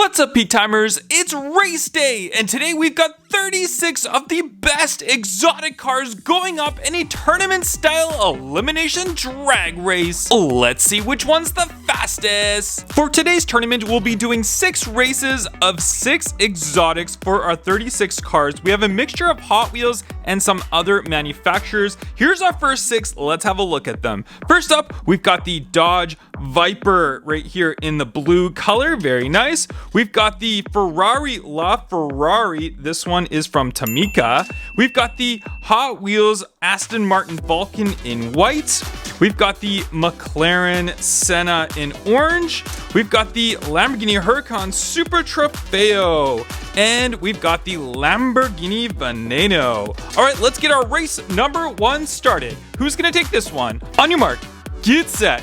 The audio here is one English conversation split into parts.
What's up, Peak Timers? It's race day, and today we've got 36 of the best exotic cars going up in a tournament-style elimination drag race. Let's see which one's the fastest. For today's tournament, we'll be doing 6 races of 6 exotics for our 36 cars. We have a mixture of Hot Wheels and some other manufacturers. Here's our first 6. Let's have a look at them. First up, we've got the Dodge Viper right here in the blue color. Very nice. We've got the Ferrari Laferrari. This one is from Tamika. We've got the Hot Wheels Aston Martin Vulcan in white. We've got the McLaren Senna in orange. We've got the Lamborghini Huracan Super Trofeo. And we've got the Lamborghini Veneno. All right, let's get our race number 1 started. Who's gonna take this one? On your mark, get set,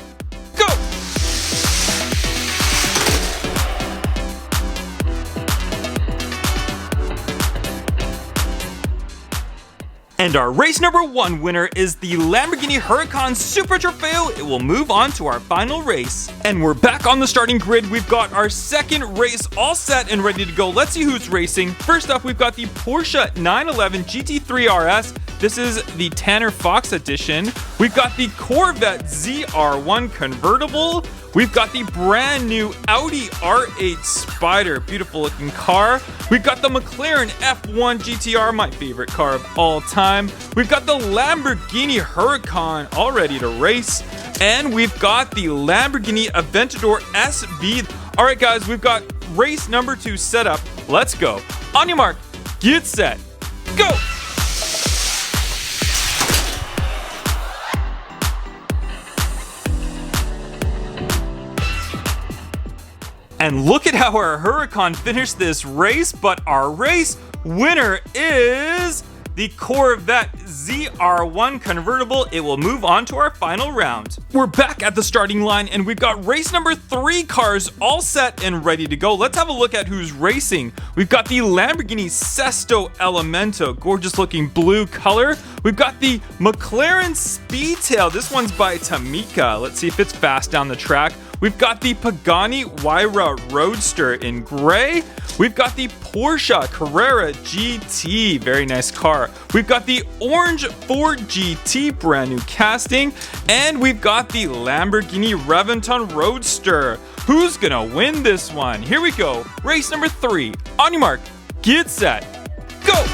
go! And our race number 1 winner is the Lamborghini Huracan Super Trofeo. It will move on to our final race. And we're back on the starting grid. We've got our second race all set and ready to go. Let's see who's racing. First up, we've got the Porsche 911 Gt3 Rs. This is the Tanner Fox edition. We've got the Corvette ZR1 convertible. We've got the brand new Audi R8 Spider, beautiful looking car. We've got the McLaren F1 GTR, my favorite car of all time. We've got the Lamborghini Huracan, all ready to race. And we've got the Lamborghini Aventador SV. All right, guys, we've got race number 2 set up. Let's go. On your mark, get set, go! And look at how our Huracan finished this race, but our race winner is the Corvette ZR1 convertible. It will move on to our final round. We're back at the starting line, and we've got race number 3 cars all set and ready to go. Let's have a look at who's racing. We've got the Lamborghini Sesto Elemento, gorgeous looking blue color. We've got the McLaren Speedtail. This one's by Tamika. Let's see if it's fast down the track. We've got the Pagani Huayra Roadster in gray. We've got the Porsche Carrera GT, very nice car. We've got the orange Ford GT, brand new casting. And we've got the Lamborghini Reventon Roadster. Who's gonna win this one? Here we go, race number 3. On your mark, get set, go!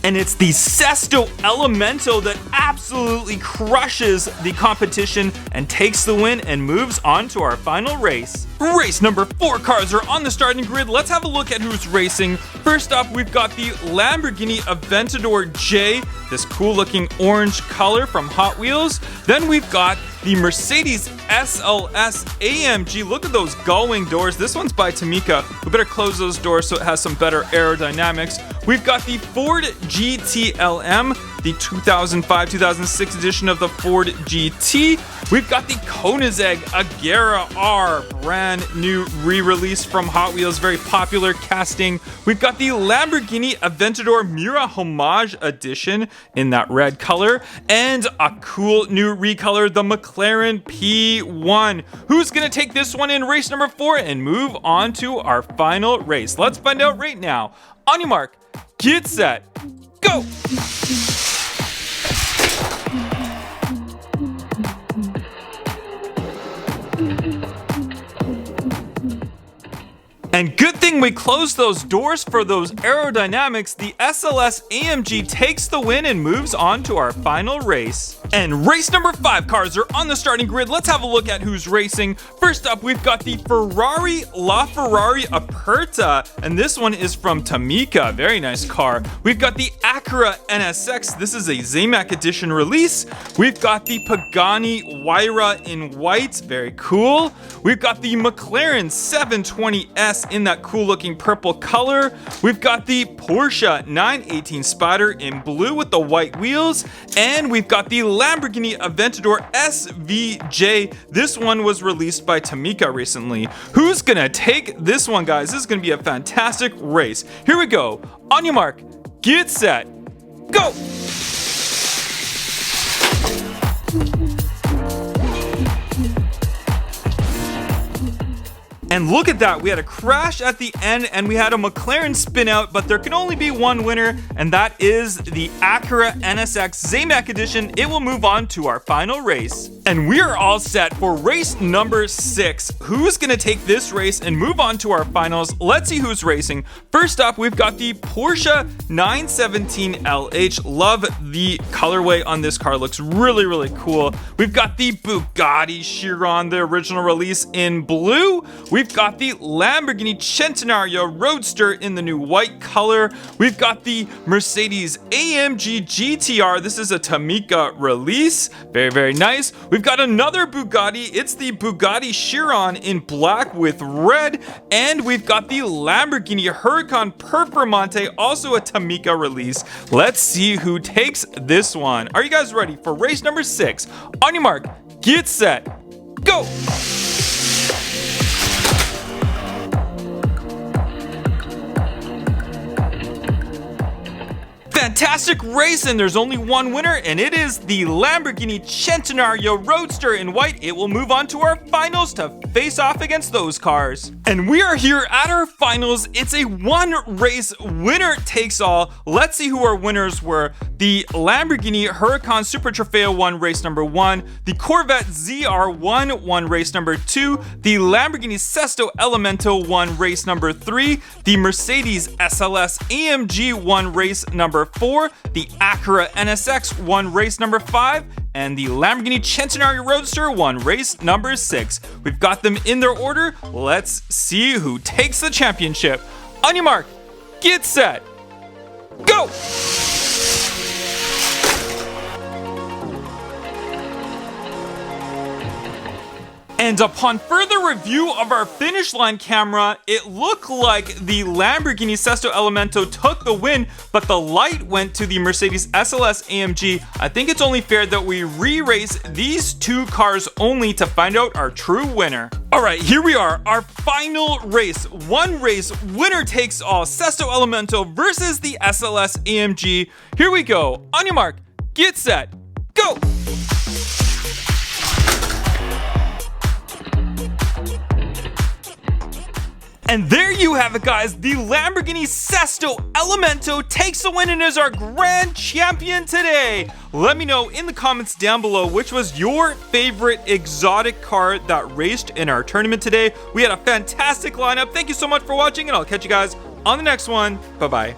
And it's the Sesto Elemento that absolutely crushes the competition and takes the win and moves on to our final race. Race number 4 cars are on the starting grid. Let's have a look at who's racing. First up, we've got the Lamborghini Aventador J, this cool looking orange color from Hot Wheels. Then we've got the Mercedes Sls Amg. Look at those gull-wing doors. This one's by Tamika. We better close those doors so it has some better aerodynamics. We've got the Ford GT-LM, the 2005-2006 edition of the Ford GT. We've got the Koenigsegg Agera R, brand new re-release from Hot Wheels, very popular casting. We've got the Lamborghini Aventador Mura Homage edition in that red color, and a cool new recolor, the McLaren P1. Who's gonna take this one in race number 4 and move on to our final race? Let's find out right now. On your mark, get set, go! And good thing we closed those doors for those aerodynamics. The SLS AMG takes the win and moves on to our final race. And race number 5 cars are on the starting grid. Let's have a look at who's racing. First up, we've got the Ferrari LaFerrari Aperta, and this one is from Tamika. Very nice car. We've got the Acura NSX. This is a Zamac edition release. We've got the Pagani Huayra in white. Very cool. We've got the McLaren 720S in that cool looking purple color. We've got the Porsche 918 Spider in blue with the white wheels. And we've got the Lamborghini Aventador SVJ. This one was released by Tamika recently. Who's gonna take this one, guys? This is gonna be a fantastic race. Here we go. On your mark, get set, go! And look at that, we had a crash at the end and we had a McLaren spin out, but there can only be one winner, and that is the Acura NSX Zamek edition. It will move on to our final race. And we are all set for race number 6. Who's gonna take this race and move on to our finals? Let's see who's racing. First up, we've got the Porsche 917LH. Love the colorway on this car, looks really, really cool. We've got the Bugatti Chiron, the original release in blue. We've got the Lamborghini Centenario Roadster in the new white color. We've got the Mercedes AMG GTR. This is a Tamica release. Very, very nice. We've got another Bugatti. It's the Bugatti Chiron in black with red. And we've got the Lamborghini Huracan Performante, also a Tamica release. Let's see who takes this one. Are you guys ready for race number 6? On your mark, get set, go! Fantastic race, and there's only one winner, and it is the Lamborghini Centenario Roadster in white. It will move on to our finals to face off against those cars. And we are here at our finals. It's a one race winner takes all. Let's see who our winners were. The Lamborghini Huracan Super Trofeo won race number 1. The Corvette ZR1 won race number 2. The Lamborghini Sesto Elemento won race number 3. The Mercedes SLS AMG won race number 4. The Acura NSX won race number 5. And the Lamborghini Centenario Roadster won race number 6. We've got them in their order. Let's see who takes the championship. On your mark, get set, go! And upon further review of our finish line camera, it looked like the Lamborghini Sesto Elemento took the win, but the light went to the Mercedes SLS AMG. I think it's only fair that we re-race these two cars only to find out our true winner. All right, here we are, our final race. One race, winner takes all. Sesto Elemento versus the SLS AMG. Here we go. On your mark, get set, go! And there you have it, guys. The Lamborghini Sesto Elemento takes the win and is our grand champion today. Let me know in the comments down below which was your favorite exotic car that raced in our tournament today. We had a fantastic lineup. Thank you so much for watching, and I'll catch you guys on the next one. Bye-bye.